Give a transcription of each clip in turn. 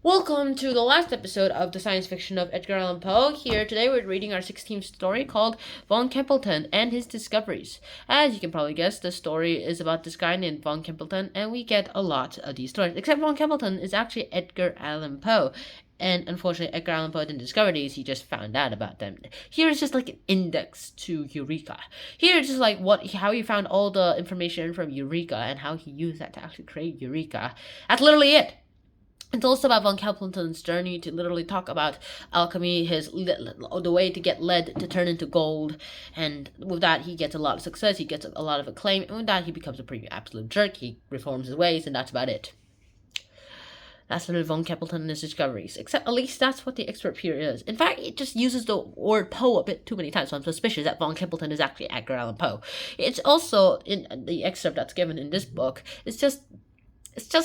Welcome to the last episode of the science fiction of Edgar Allan Poe. Here today we're reading our 16th story called Von Kempelen and His Discoveries. As you can probably guess, the story is about this guy named Von Kempelen, and we get a lot of these stories. Except Von Kempelen is actually Edgar Allan Poe. And unfortunately, Edgar Allan Poe didn't discover these, he just found out about them. Here is just like an index to Eureka. Here is just like how he found all the information from Eureka and how he used that to actually create Eureka. That's literally it. It's also about Von Kempelen's journey to literally talk about alchemy, the way to get lead to turn into gold, and with that he gets a lot of success, he gets a lot of acclaim, and with that he becomes a pretty absolute jerk, he reforms his ways, and that's about it. That's literally Von Kempelen and his discoveries, except at least that's what the excerpt here is. In fact, it just uses the word Poe a bit too many times, so I'm suspicious that Von Kempelen is actually Edgar Allan Poe. It's also, in the excerpt that's given in this book, it's just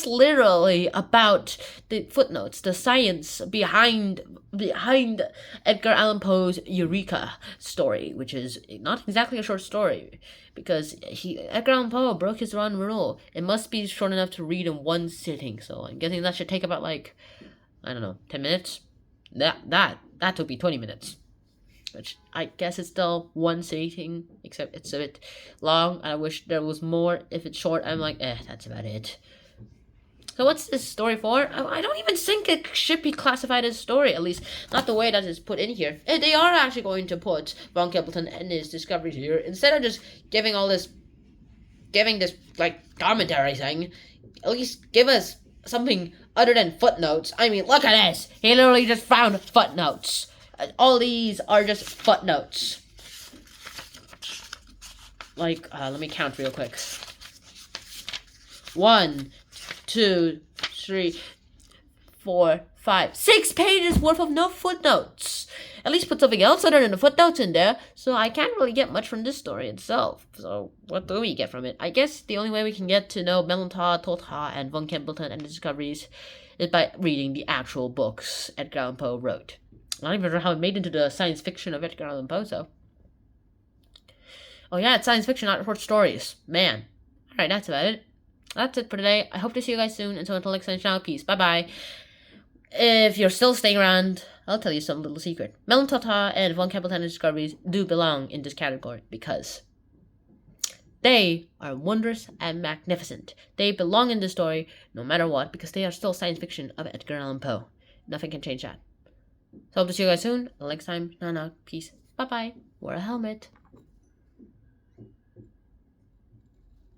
literally about the footnotes, the science behind Edgar Allan Poe's Eureka story, which is not exactly a short story, because Edgar Allan Poe broke his one rule. It must be short enough to read in one sitting, so I'm guessing that should take about 10 minutes. That took me 20 minutes. Which I guess it's still one sitting, except it's a bit long. I wish there was more. If it's short, I'm like, that's about it. So what's this story for? I don't even think it should be classified as a story, at least not the way that it's put in here. They are actually going to put Von Kempelen and his discoveries here, instead of just giving this commentary thing. At least give us something other than footnotes. I mean, look at this. He literally just found footnotes. All these are just footnotes. Let me count real quick. 1, 2, 3, 4, 5, 6 pages worth of no footnotes. At least put something else other than the footnotes in there. So I can't really get much from this story itself. So what do we get from it? I guess the only way we can get to know Melantar, Totha, and Von Kempelen and the discoveries is by reading the actual books Edgar Allan Poe wrote. I don't even know how it made into the science fiction of Edgar Allan Poe, so. Oh yeah, it's science fiction, not short stories. Man. Alright, that's about it. That's it for today. I hope to see you guys soon. And so until next time, peace. Bye-bye. If you're still staying around, I'll tell you some little secret. Melantar and Von Kempelen discoveries do belong in this category because they are wondrous and magnificent. They belong in this story no matter what because they are still science fiction of Edgar Allan Poe. Nothing can change that. So hope to see you guys soon. Until next time, peace. Bye-bye. Wear a helmet.